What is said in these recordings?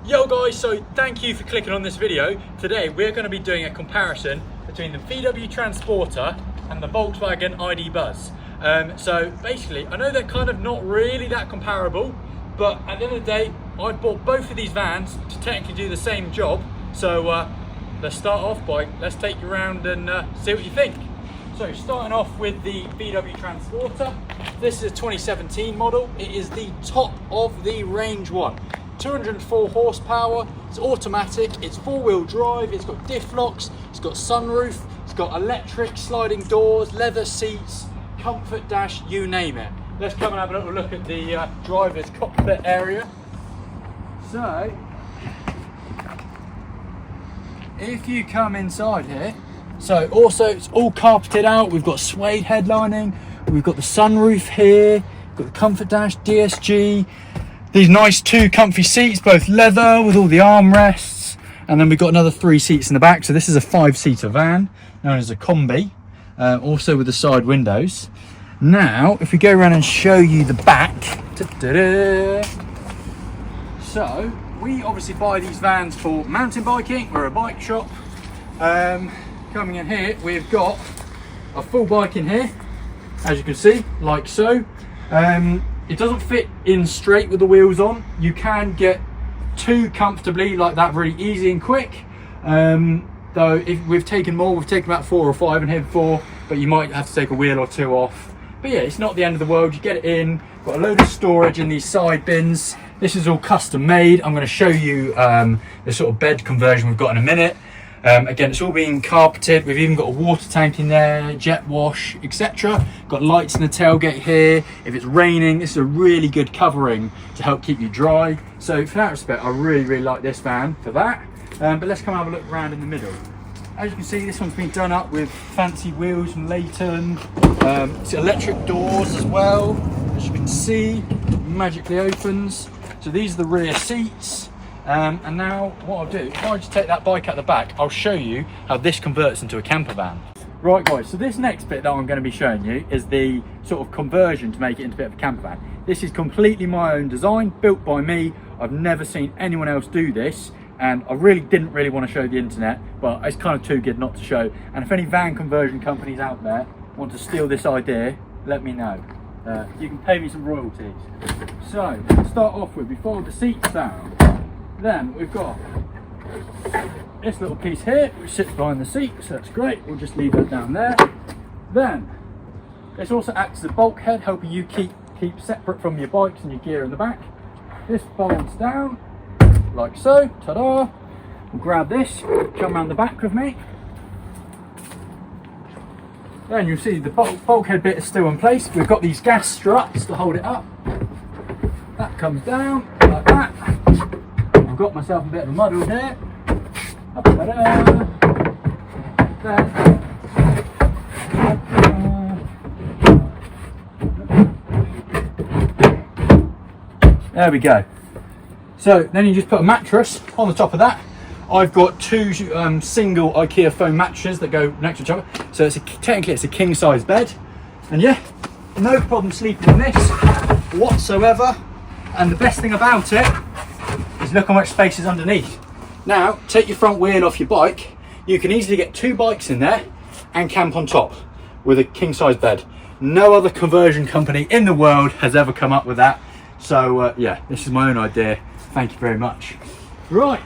Yo guys, so thank you for clicking on this video. Today we're going to be doing a comparison between the VW Transporter and the Volkswagen ID Buzz. So basically, I know they're kind of not really that comparable, but at the end of the day, I bought both of these vans to technically do the same job. So let's start off by, let's take you around and see what you think. So starting off with the VW Transporter, this is a 2017 model. It is the top of the range one. 204 horsepower, it's automatic, it's four-wheel drive, it's got diff locks, it's got sunroof, it's got electric sliding doors, leather seats, comfort dash, you name it. Let's come and have a little look at the driver's cockpit area. So, if you come inside here, so also it's all carpeted out, we've got suede headlining, we've got the sunroof here, we've got the comfort dash, DSG, these nice two comfy seats, both leather with all the armrests, and then we've got another 3 seats in the back. So this is a 5-seater van, known as a combi, also with the side windows. Now, if we go around and show you the back, so we obviously buy these vans for mountain biking. We're a bike shop. Coming in here, we've got a full bike in here, as you can see, like so. It doesn't fit in straight with the wheels on. You can get two comfortably like that, really easy and quick. Though if we've taken more, we've taken about 4 or 5 in here before, but you might have to take a wheel or 2 off. But yeah, it's not the end of the world. You get it in, got a load of storage in these side bins. This is all custom made. I'm going to show you the sort of bed conversion we've got in a minute. Again, it's all being carpeted. We've even got a water tank in there, jet wash, etc. Got lights in the tailgate here. If it's raining, this is a really good covering to help keep you dry. So for that respect, I really like this van for that. But let's come have a look around in the middle. As you can see, this one's been done up with fancy wheels from Leighton. It's electric doors as well. As you can see, magically opens. So these are the rear seats. And now what I'll do, if I just take that bike out the back, I'll show you how this converts into a camper van. Right guys, so this next bit that I'm going to be showing you is the sort of conversion to make it into a bit of a camper van. This is completely my own design, built by me. I've never seen anyone else do this, and I really didn't want to show the internet, but it's kind of too good not to show. And if any van conversion companies out there want to steal this idea, let me know. You can pay me some royalties. So, to start off with, we fold the seats down. Then we've got this little piece here which sits behind the seat, so that's great. We'll just leave that down there. Then this also acts as a bulkhead, helping you keep separate from your bikes and your gear in the back. This folds down like so. Ta-da! We'll grab this, come around the back with me. Then you'll see the bulkhead bit is still in place. We've got these gas struts to hold it up. That comes down like that. I've got myself a bit of a muddle here. There we go. So then you just put a mattress on the top of that. I've got 2 single IKEA foam mattresses that go next to each other. So technically it's a king size bed. And yeah, no problem sleeping in this whatsoever. And the best thing about it is look how much space is underneath. Now, take your front wheel off your bike. You can easily get 2 bikes in there and camp on top with a king-size bed. No other conversion company in the world has ever come up with that. So yeah, this is my own idea. Thank you very much. Right,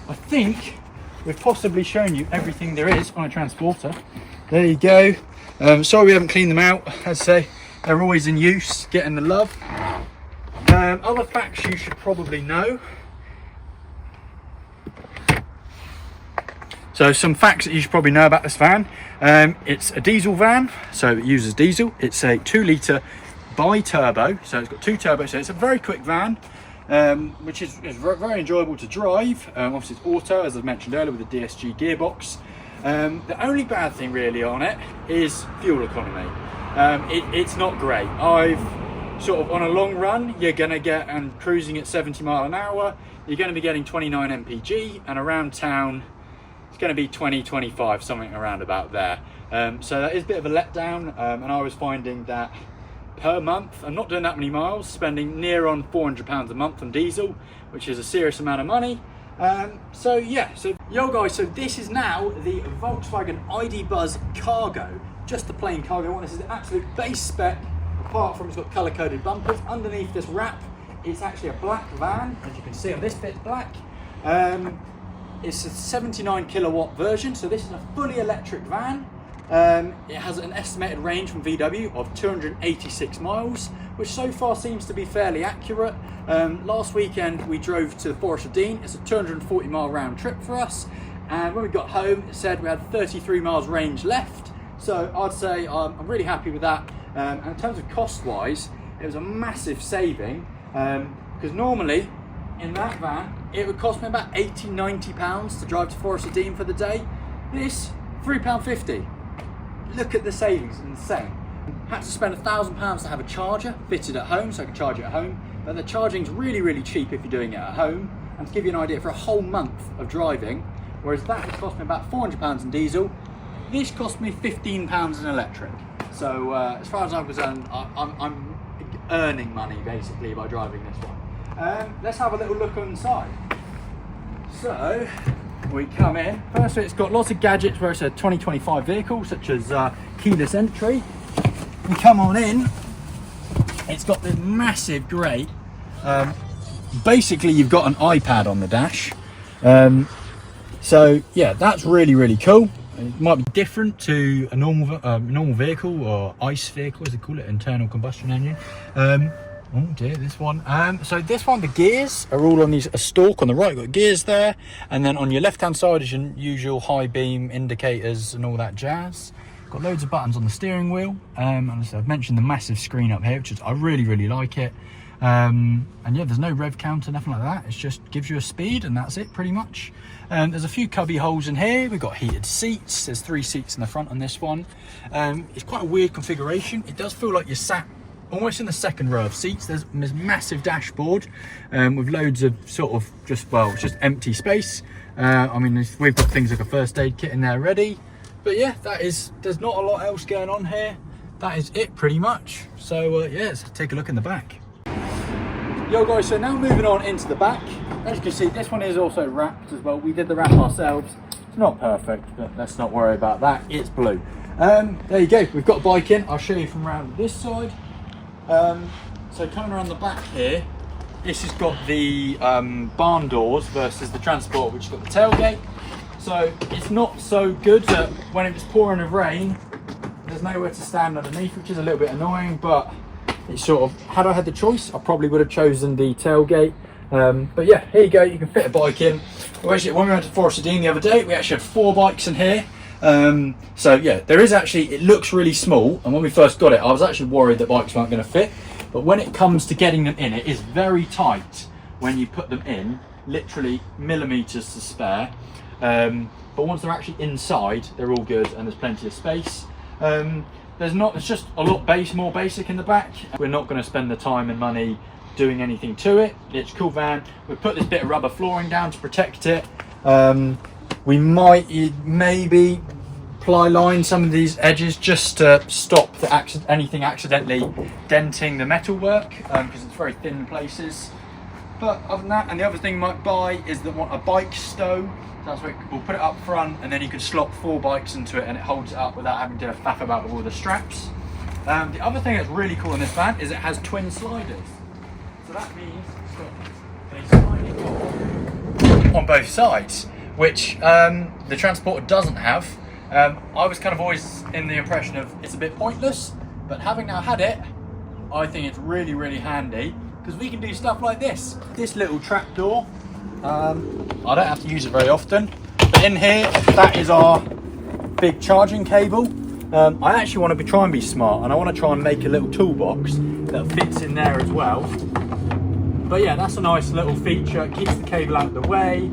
I think we've possibly shown you everything there is on a Transporter. There you go. Sorry we haven't cleaned them out. As I say, they're always in use, getting the love. Other facts you should probably know. So some facts that you should probably know about this van. It's a diesel van, so it uses diesel. It's a 2-litre bi-turbo, so it's got 2 turbos. So it's a very quick van, which is very enjoyable to drive. Obviously it's auto, as I mentioned earlier, with the DSG gearbox. The only bad thing really on it is fuel economy. It's not great. Sort of on a long run, you're going to get, and cruising at 70 mile an hour, you're going to be getting 29 mpg, and around town it's going to be 20-25, something around about there. So that is a bit of a letdown, and I was finding that per month. I'm not doing that many miles, spending near on £400 a month on diesel, which is a serious amount of money. So yo guys, so this is now the Volkswagen ID Buzz Cargo, just the plain cargo one. This is the absolute base spec, apart from it's got colour coded bumpers. Underneath this wrap, it's actually a black van, as you can see on this bit's black. It's a 79 kilowatt version, so this is a fully electric van. It has an estimated range from VW of 286 miles, which so far seems to be fairly accurate. Last weekend we drove to the Forest of Dean. It's a 240 mile round trip for us, and when we got home it said we had 33 miles range left, so I'd say I'm really happy with that. And in terms of cost wise, it was a massive saving, because normally in that van it would cost me about £80–90 to drive to Forest of Dean for the day. This £3.50. Look at the savings, insane. Had to spend £1,000 to have a charger fitted at home, so I can charge it at home. But the charging's really cheap if you're doing it at home. And to give you an idea, for a whole month of driving, whereas that would cost me about £400 in diesel, this cost me £15 in electric. So as far as I'm concerned, I'm earning money basically by driving this one. Let's have a little look inside. So we come in. Firstly, it's got lots of gadgets where it's a 2025 vehicle, such as keyless entry. We come on in, it's got this massive grey. Basically, you've got an iPad on the dash. So yeah, that's really cool. It might be different to a normal vehicle, or ICE vehicle as they call it, internal combustion engine. Oh dear, this one. So this one, the gears are all on a stalk on the right. You've got gears there, and then on your left-hand side is your usual high beam indicators and all that jazz. Got loads of buttons on the steering wheel. And as I've mentioned, the massive screen up here, which is I really like it. And yeah, there's no rev counter, nothing like that. It just gives you a speed, and that's it pretty much. There's a few cubby holes in here. We've got heated seats. There's 3 seats in the front on this one. It's quite a weird configuration. It does feel like you're sat almost in the second row of seats. There's this massive dashboard with loads of it's just empty space. I mean, we've got things like a first aid kit in there ready. But yeah, there's not a lot else going on here. That is it pretty much. So yeah, let's take a look in the back. Yo guys, so now moving on into the back. As you can see, this one is also wrapped as well. We did the wrap ourselves. It's not perfect, but let's not worry about that. It's blue. There you go. We've got a bike in. I'll show you from around this side. So coming around the back here, this has got the barn doors versus the Transport, which has got the tailgate. So it's not so good that when it was pouring with rain, there's nowhere to stand underneath, which is a little bit annoying, but it's had I had the choice, I probably would have chosen the tailgate. But yeah, here you go, you can fit a bike in. When we went to Forest of Dean the other day, we actually had 4 bikes in here. So yeah, it looks really small, and when we first got it, I was actually worried that bikes weren't going to fit. But when it comes to getting them in, it is very tight when you put them in, literally millimeters to spare. But once they're actually inside, they're all good, and there's plenty of space. It's just a lot more basic in the back. We're not going to spend the time and money doing anything to it. It's a cool van. We put this bit of rubber flooring down to protect it. We might maybe ply line some of these edges just to stop anything accidentally denting the metalwork, because it's very thin in places. But other than that, and the other thing you might buy is a bike stow. So that's where we'll put it up front, and then you can slot 4 bikes into it, and it holds it up without having to faff about with all the straps. The other thing that's really cool in this van is it has twin sliders. So that means it's got a sliding door on both sides, which the Transporter doesn't have. I was kind of always in the impression of it's a bit pointless, but having now had it, I think it's really handy, because we can do stuff like this little trap door. I don't have to use it very often, but in here, that is our big charging cable. I actually want to try and be smart, and I want to try and make a little toolbox that fits in there as well. But yeah, that's a nice little feature. It keeps the cable out of the way.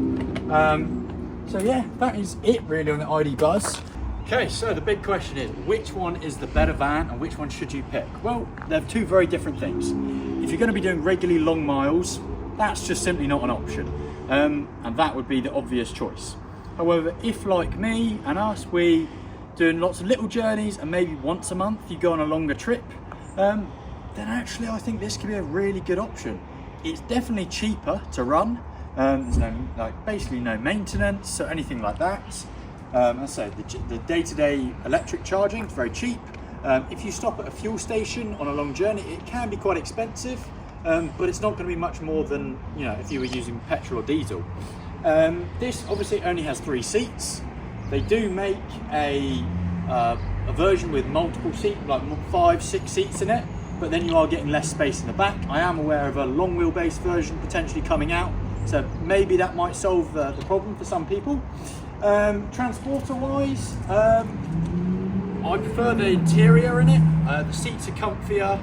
So yeah, that is it really on the ID Buzz. Okay, so the big question is, which one is the better van and which one should you pick? Well, they're 2 very different things. If you're going to be doing regularly long miles, that's just simply not an option. And that would be the obvious choice. However, if like me and us, we doing lots of little journeys and maybe once a month you go on a longer trip, then actually I think this could be a really good option. It's definitely cheaper to run. There's basically no maintenance, so anything like that. As I said, the day-to-day electric charging is very cheap. If you stop at a fuel station on a long journey, it can be quite expensive, but it's not going to be much more than, you know, if you were using petrol or diesel. This obviously only has 3 seats. They do make a version with multiple seats, like 5, 6 seats in it, but then you are getting less space in the back. I am aware of a long wheelbase version potentially coming out, so maybe that might solve the problem for some people. Transporter wise, I prefer the interior in it. The seats are comfier.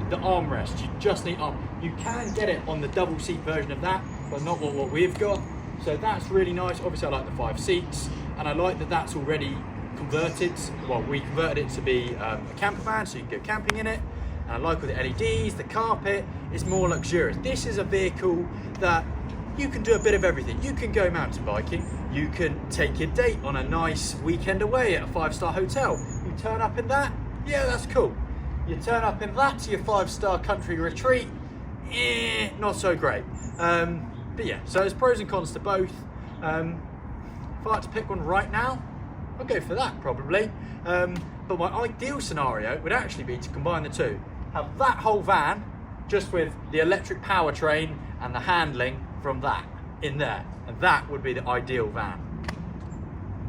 The armrest, you just need arm. You can get it on the double seat version of that, but not what we've got. So that's really nice. Obviously I like the 5 seats, and I like that that's already converted. Well, we converted it to be a camper van, so you can go camping in it. And I like all the LEDs, the carpet is more luxurious. This is a vehicle that you can do a bit of everything. You can go mountain biking, you can take your date on a nice weekend away at a 5-star hotel. You turn up in that, yeah, that's cool. You turn up in that to your 5-star country retreat, not so great. But yeah, so there's pros and cons to both. If I had to pick one right now, I'd go for that probably. But my ideal scenario would actually be to combine the two. Have that whole van just with the electric powertrain and the handling from that in there. And that would be the ideal van.